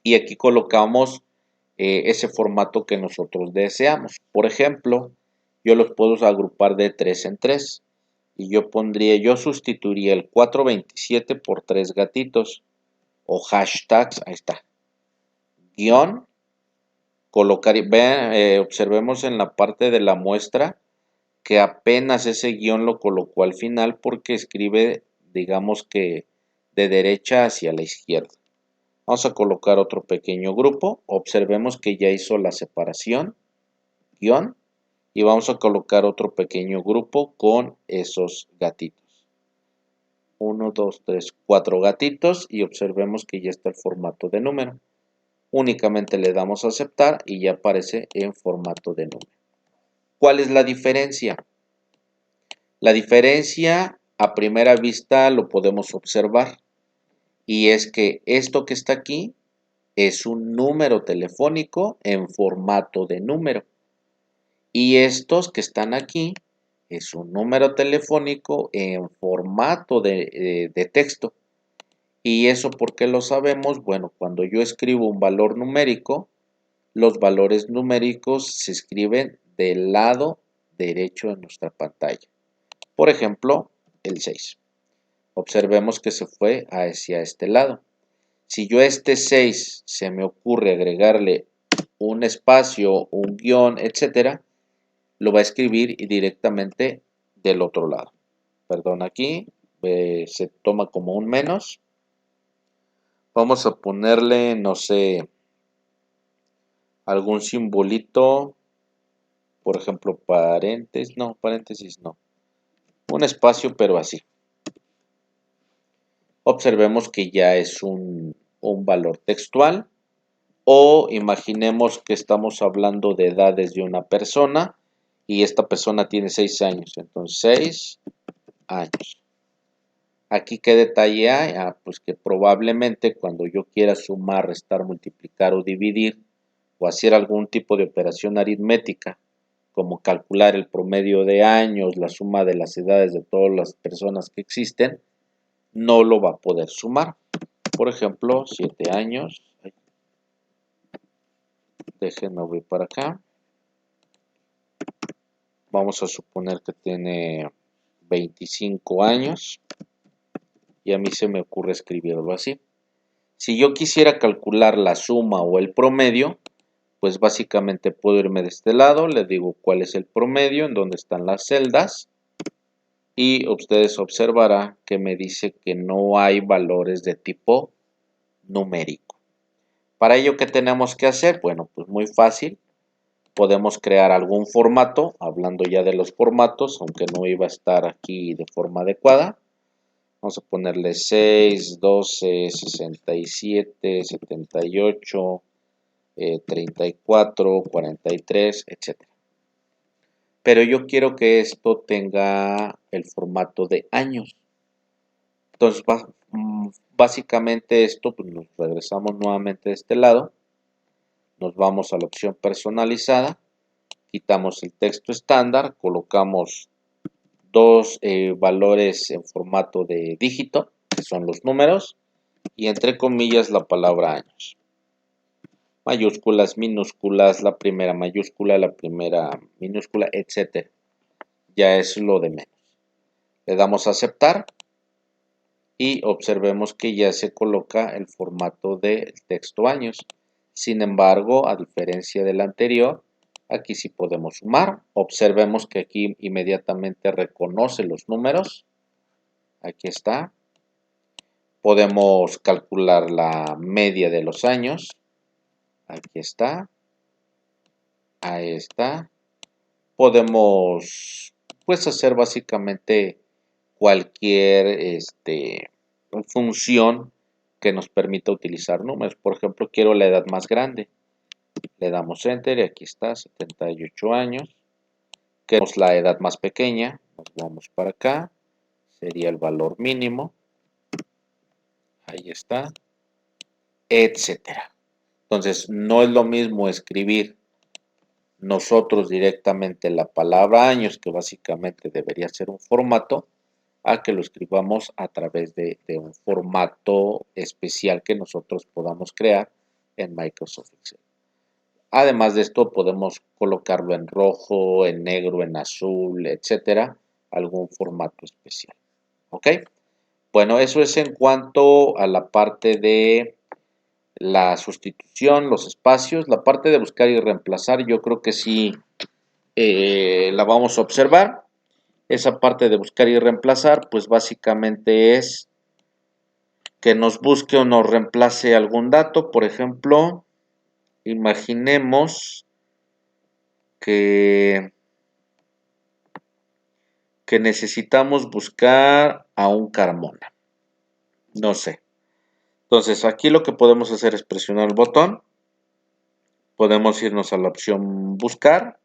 y aquí colocamos ese formato que nosotros deseamos. Por ejemplo, yo los puedo agrupar de 3 en 3 y yo sustituiría el 427 por 3 gatitos o hashtags, ahí está, guión, observemos en la parte de la muestra que apenas ese guión lo colocó al final porque escribe, digamos que de derecha hacia la izquierda. Vamos a colocar otro pequeño grupo, observemos que ya hizo la separación, guión, y vamos a colocar otro pequeño grupo con esos gatitos. 1, 2, 3, 4 gatitos y observemos que ya está el formato de número. Únicamente le damos a aceptar y ya aparece en formato de número. ¿Cuál es la diferencia? La diferencia a primera vista lo podemos observar y es que esto que está aquí es un número telefónico en formato de número y estos que están aquí es un número telefónico en formato de texto. ¿Y eso por qué lo sabemos? Bueno, cuando yo escribo un valor numérico, los valores numéricos se escriben del lado derecho de nuestra pantalla. Por ejemplo, el 6. Observemos que se fue hacia este lado. Si yo a este 6 se me ocurre agregarle un espacio, un guión, etcétera, lo va a escribir directamente del otro lado. Perdón, aquí se toma como un menos. Vamos a ponerle, no sé, algún simbolito, por ejemplo, paréntesis, no. Un espacio, pero así. Observemos que ya es un valor textual. O imaginemos que estamos hablando de edades de una persona y esta persona tiene 6 años. Entonces 6 años. Aquí, ¿qué detalle hay? Pues que probablemente cuando yo quiera sumar, restar, multiplicar o dividir o hacer algún tipo de operación aritmética, como calcular el promedio de años, la suma de las edades de todas las personas que existen, no lo va a poder sumar. Por ejemplo, 7 años. Déjenme voy para acá. Vamos a suponer que tiene 25 años. Y a mí se me ocurre escribirlo así. Si yo quisiera calcular la suma o el promedio, pues básicamente puedo irme de este lado, le digo cuál es el promedio, en dónde están las celdas, y ustedes observarán que me dice que no hay valores de tipo numérico. Para ello, ¿qué tenemos que hacer? Bueno, pues muy fácil. Podemos crear algún formato, hablando ya de los formatos, aunque no iba a estar aquí de forma adecuada. Vamos a ponerle 6, 12, 67, 78, 34, 43, etc. Pero yo quiero que esto tenga el formato de años. Entonces, básicamente esto, pues nos regresamos nuevamente de este lado. Nos vamos a la opción personalizada. Quitamos el texto estándar. Colocamos dos valores en formato de dígito, que son los números. Y entre comillas la palabra años. Mayúsculas, minúsculas, la primera mayúscula, la primera minúscula, etc. Ya es lo de menos. Le damos a aceptar y observemos que ya se coloca el formato del texto años. Sin embargo, a diferencia del anterior, aquí sí podemos sumar. Observemos que aquí inmediatamente reconoce los números. Aquí está. Podemos calcular la media de los años. Aquí está. Ahí está. Podemos pues hacer básicamente cualquier función que nos permita utilizar números. Por ejemplo, quiero la edad más grande. Le damos Enter y aquí está, 78 años. Queremos la edad más pequeña. Nos vamos para acá. Sería el valor mínimo. Ahí está. Etcétera. Entonces, no es lo mismo escribir nosotros directamente la palabra años, que básicamente debería ser un formato, a que lo escribamos a través de un formato especial que nosotros podamos crear en Microsoft Excel. Además de esto, podemos colocarlo en rojo, en negro, en azul, etcétera, algún formato especial. ¿Ok? Bueno, eso es en cuanto a la parte de la sustitución, los espacios. La parte de buscar y reemplazar, yo creo que sí la vamos a observar. Esa parte de buscar y reemplazar, pues básicamente es que nos busque o nos reemplace algún dato. Por ejemplo, imaginemos que necesitamos buscar a un Carmona. No sé. Entonces, aquí lo que podemos hacer es presionar el botón. Podemos irnos a la opción buscar.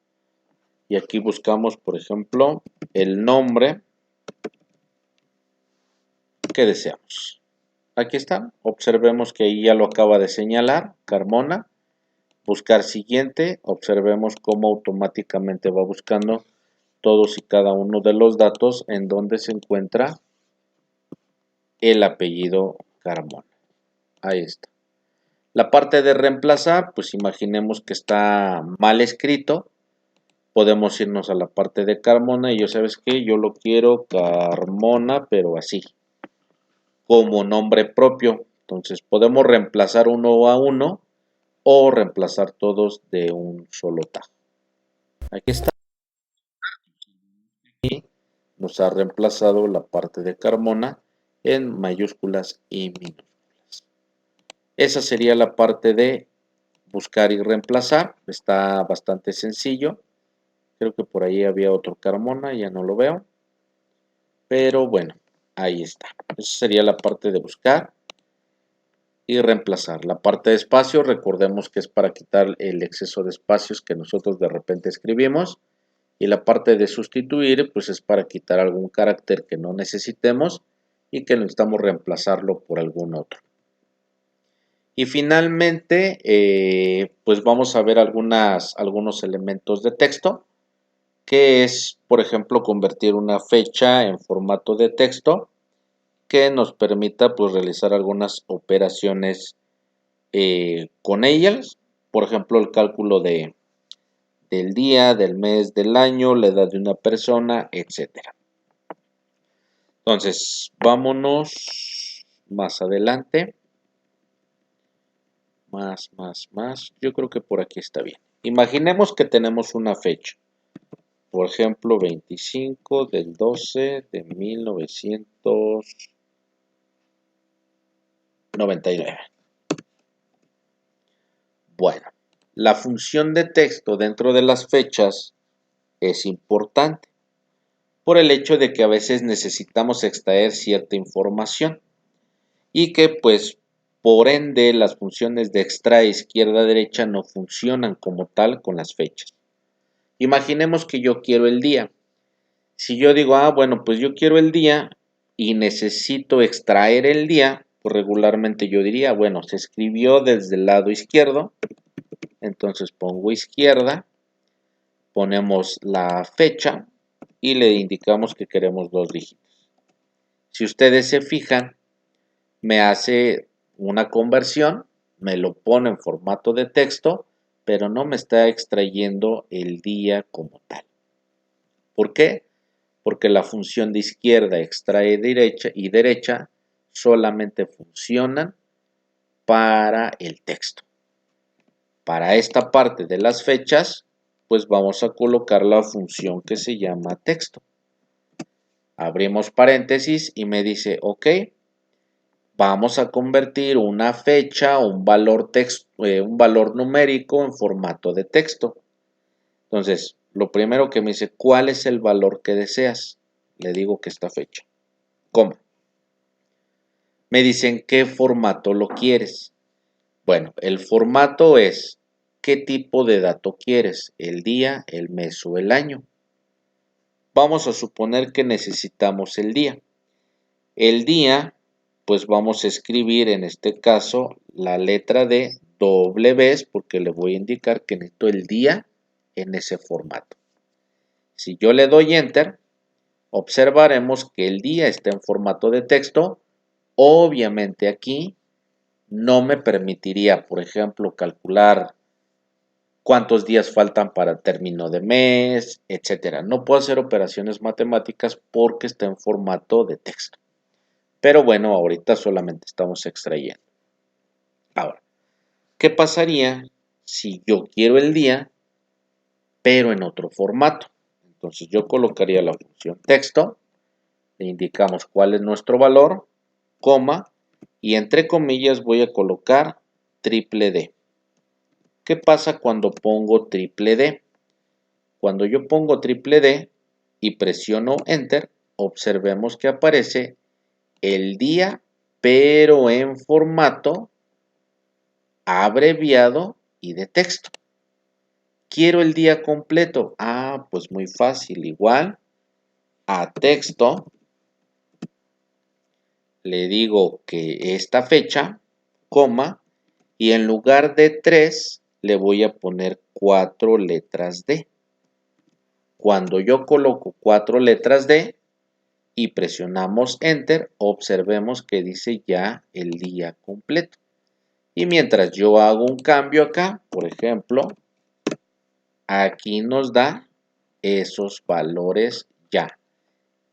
Y aquí buscamos, por ejemplo, el nombre que deseamos. Aquí está. Observemos que ahí ya lo acaba de señalar, Carmona. Buscar siguiente. Observemos cómo automáticamente va buscando todos y cada uno de los datos en donde se encuentra el apellido Carmona. Ahí está. La parte de reemplazar, pues imaginemos que está mal escrito. Podemos irnos a la parte de Carmona y ¿sabes qué? Yo lo quiero Carmona, pero así, como nombre propio. Entonces podemos reemplazar uno a uno o reemplazar todos de un solo tajo. Aquí está. Y nos ha reemplazado la parte de Carmona en mayúsculas y minúsculas. Esa sería la parte de buscar y reemplazar. Está bastante sencillo. Creo que por ahí había otro Carmona, ya no lo veo. Pero bueno, ahí está. Esa sería la parte de buscar y reemplazar. La parte de espacio, recordemos que es para quitar el exceso de espacios que nosotros de repente escribimos. Y la parte de sustituir pues es para quitar algún carácter que no necesitemos y que necesitamos reemplazarlo por algún otro. Y finalmente pues vamos a ver algunos elementos de texto, que es por ejemplo convertir una fecha en formato de texto que nos permita pues realizar algunas operaciones con ellas, por ejemplo el cálculo del día, del mes, del año, la edad de una persona, etcétera. Entonces, vámonos más adelante. Más. Yo creo que por aquí está bien. Imaginemos que tenemos una fecha. Por ejemplo, 25 del 12 de 1999. Bueno, la función de texto dentro de las fechas es importante por el hecho de que a veces necesitamos extraer cierta información y que pues por ende las funciones de extrae izquierda-derecha no funcionan como tal con las fechas. Imaginemos que yo quiero el día. Si yo digo, bueno, pues yo quiero el día y necesito extraer el día, pues regularmente yo diría, bueno, se escribió desde el lado izquierdo, entonces pongo izquierda, ponemos la fecha y le indicamos que queremos 2 dígitos. Si ustedes se fijan, me hace una conversión, me lo pone en formato de texto, pero no me está extrayendo el día como tal. ¿Por qué? Porque la función de izquierda extrae derecha y derecha solamente funcionan para el texto. Para esta parte de las fechas, pues vamos a colocar la función que se llama texto. Abrimos paréntesis y me dice, ok, vamos a convertir una fecha o un valor numérico en formato de texto. Entonces, lo primero que me dice, ¿cuál es el valor que deseas? Le digo que esta fecha. ¿Cómo? Me dicen, ¿qué formato lo quieres? Bueno, el formato es, ¿qué tipo de dato quieres? ¿El día, el mes o el año? Vamos a suponer que necesitamos el día. El día, pues vamos a escribir en este caso la letra D doble vez porque le voy a indicar que necesito el día en ese formato. Si yo le doy Enter, observaremos que el día está en formato de texto. Obviamente aquí no me permitiría, por ejemplo, calcular cuántos días faltan para término de mes, etcétera. No puedo hacer operaciones matemáticas porque está en formato de texto. Pero bueno, ahorita solamente estamos extrayendo. Ahora, ¿qué pasaría si yo quiero el día, pero en otro formato? Entonces yo colocaría la función texto, le indicamos cuál es nuestro valor, coma, y entre comillas voy a colocar triple D. ¿Qué pasa cuando pongo triple D? Cuando yo pongo triple D y presiono Enter, observemos que aparece el día, pero en formato abreviado y de texto. Quiero el día completo. Pues muy fácil. Igual a texto le digo que esta fecha, coma, y en lugar de 3 le voy a poner 4 letras D. Cuando yo coloco 4 letras D y presionamos Enter, observemos que dice ya el día completo. Y mientras yo hago un cambio acá, por ejemplo, aquí nos da esos valores ya.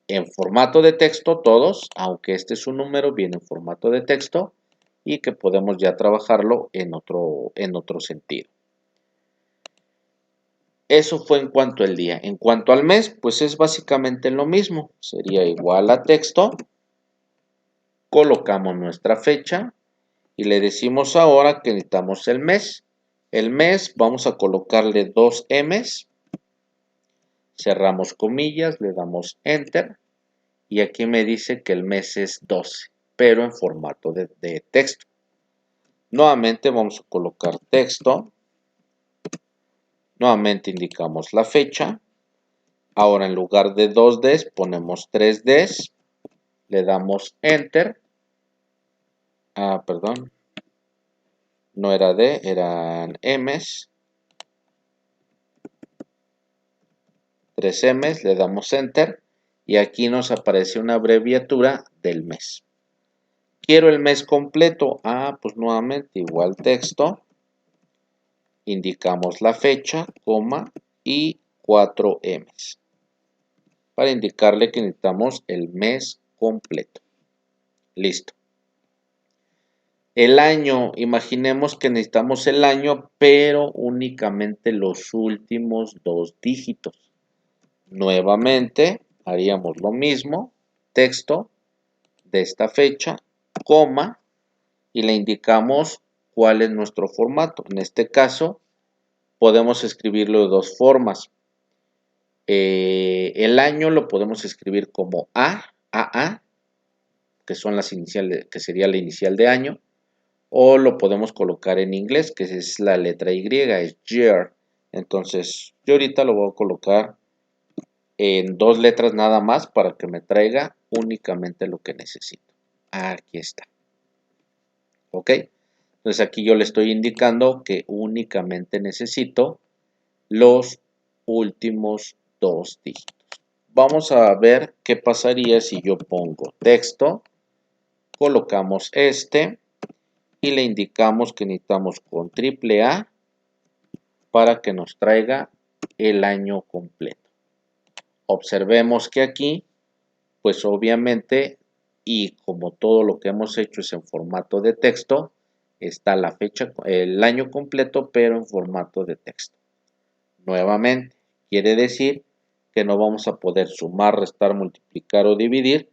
En formato de texto todos, aunque este es un número, viene en formato de texto y que podemos ya trabajarlo en otro sentido. Eso fue en cuanto al día. En cuanto al mes, pues es básicamente lo mismo. Sería igual a texto. Colocamos nuestra fecha y le decimos ahora que necesitamos el mes. El mes vamos a colocarle 2 M's. Cerramos comillas, le damos Enter. Y aquí me dice que el mes es 12, pero en formato de texto. Nuevamente vamos a colocar texto. Nuevamente indicamos la fecha. Ahora en lugar de 2Ds ponemos 3Ds, le damos Enter. Perdón, no era D, eran M's. 3 M's, le damos Enter y aquí nos aparece una abreviatura del mes. Quiero el mes completo. Pues nuevamente igual texto. Indicamos la fecha, coma y 4 M's. Para indicarle que necesitamos el mes completo. Listo. El año, imaginemos que necesitamos el año, pero únicamente los últimos 2 dígitos. Nuevamente haríamos lo mismo, texto de esta fecha, coma, y le indicamos cuál es nuestro formato. En este caso, podemos escribirlo de dos formas. El año lo podemos escribir como AA, que son las iniciales, que sería la inicial de año, o lo podemos colocar en inglés, que es la letra Y, es year. Entonces, yo ahorita lo voy a colocar en 2 letras nada más para que me traiga únicamente lo que necesito. Aquí está. ¿Ok? Entonces aquí yo le estoy indicando que únicamente necesito los últimos 2 dígitos. Vamos a ver qué pasaría si yo pongo texto, colocamos este y le indicamos que necesitamos con AAA para que nos traiga el año completo. Observemos que aquí, pues obviamente, y como todo lo que hemos hecho es en formato de texto, está la fecha, el año completo, pero en formato de texto. Nuevamente, quiere decir que no vamos a poder sumar, restar, multiplicar o dividir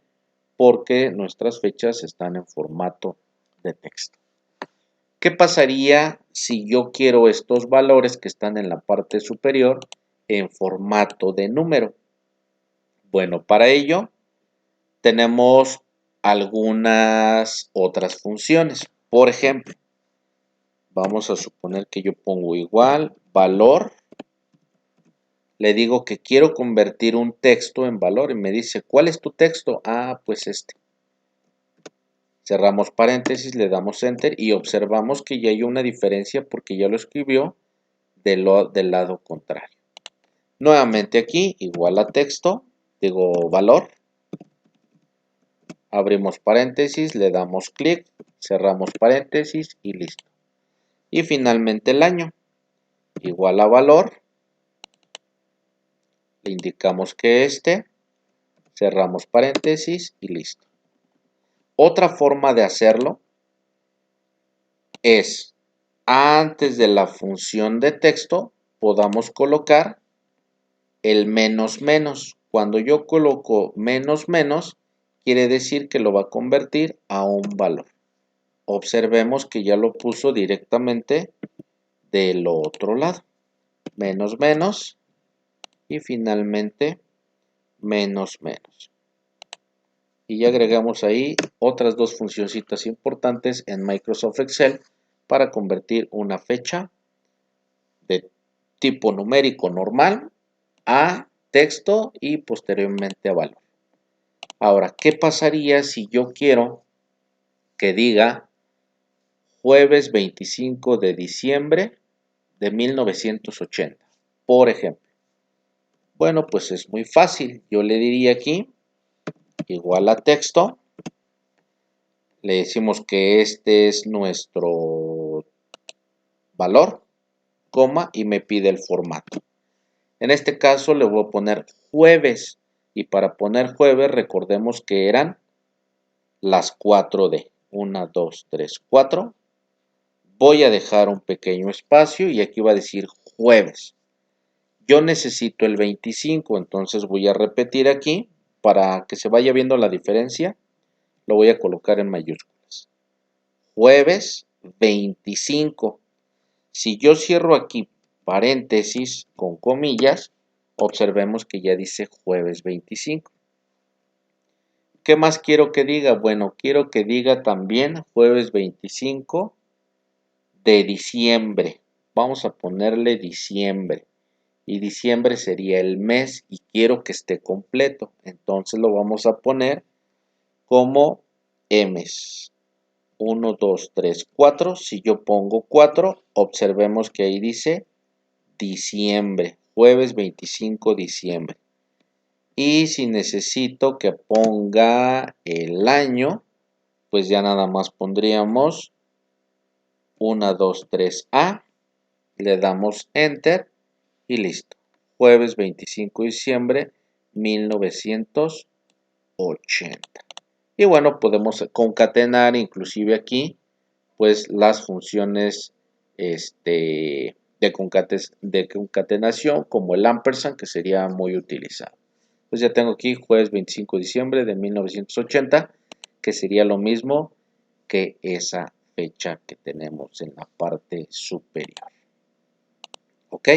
porque nuestras fechas están en formato de texto. ¿Qué pasaría si yo quiero estos valores que están en la parte superior en formato de número? Bueno, para ello tenemos algunas otras funciones. Por ejemplo, vamos a suponer que yo pongo igual valor. Le digo que quiero convertir un texto en valor y me dice, ¿cuál es tu texto? Pues este. Cerramos paréntesis, le damos Enter y observamos que ya hay una diferencia porque ya lo escribió del lado contrario. Nuevamente aquí, igual a texto, digo valor. Abrimos paréntesis, le damos clic, cerramos paréntesis y listo. Y finalmente el año, igual a valor. Le indicamos que este, cerramos paréntesis y listo. Otra forma de hacerlo es, antes de la función de texto, podamos colocar el menos menos. Cuando yo coloco menos menos, quiere decir que lo va a convertir a un valor. Observemos que ya lo puso directamente del otro lado. Menos menos y finalmente menos menos. Y ya agregamos ahí otras dos funcioncitas importantes en Microsoft Excel para convertir una fecha de tipo numérico normal a texto y posteriormente a valor. Ahora, ¿qué pasaría si yo quiero que diga jueves 25 de diciembre de 1980? Por ejemplo. Bueno, pues es muy fácil. Yo le diría aquí, igual a texto. Le decimos que este es nuestro valor, coma, y me pide el formato. En este caso le voy a poner jueves. Y para poner jueves, recordemos que eran las 4D. 1, 2, 3, 4. Voy a dejar un pequeño espacio y aquí va a decir jueves. Yo necesito el 25, entonces voy a repetir aquí para que se vaya viendo la diferencia. Lo voy a colocar en mayúsculas. Jueves 25. Si yo cierro aquí paréntesis con comillas, observemos que ya dice jueves 25. ¿Qué más quiero que diga? Bueno, quiero que diga también jueves 25 de diciembre. Vamos a ponerle diciembre. y diciembre sería el mes y quiero que esté completo. Entonces lo vamos a poner como M's. 1, 2, 3, 4. Si yo pongo 4, observemos que ahí dice diciembre, jueves 25 de diciembre. Y si necesito que ponga el año, pues ya nada más pondríamos 1, 2, 3A, le damos Enter y listo. Jueves 25 de diciembre 1980. Y bueno, podemos concatenar inclusive aquí pues las funciones de concatenación como el ampersand, que sería muy utilizado. Pues ya tengo aquí jueves 25 de diciembre de 1980, que sería lo mismo que esa fecha que tenemos en la parte superior. ¿Ok?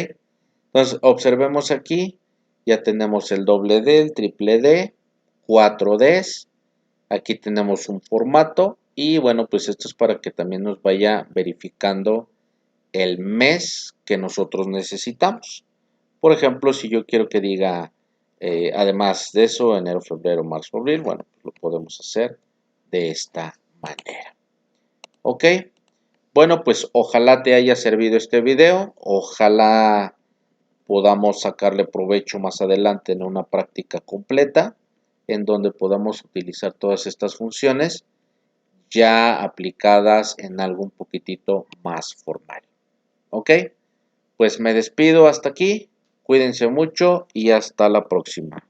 Entonces observemos aquí, ya tenemos el doble D, el triple D, 4 Ds. Aquí tenemos un formato y bueno, pues esto es para que también nos vaya verificando el mes que nosotros necesitamos. Por ejemplo, si yo quiero que diga, además de eso, enero, febrero, marzo, abril, bueno, pues lo podemos hacer de esta manera. ¿Ok? Bueno, pues ojalá te haya servido este video, ojalá podamos sacarle provecho más adelante en una práctica completa, en donde podamos utilizar todas estas funciones ya aplicadas en algo un poquitito más formal. ¿Ok? Pues me despido hasta aquí, cuídense mucho y hasta la próxima.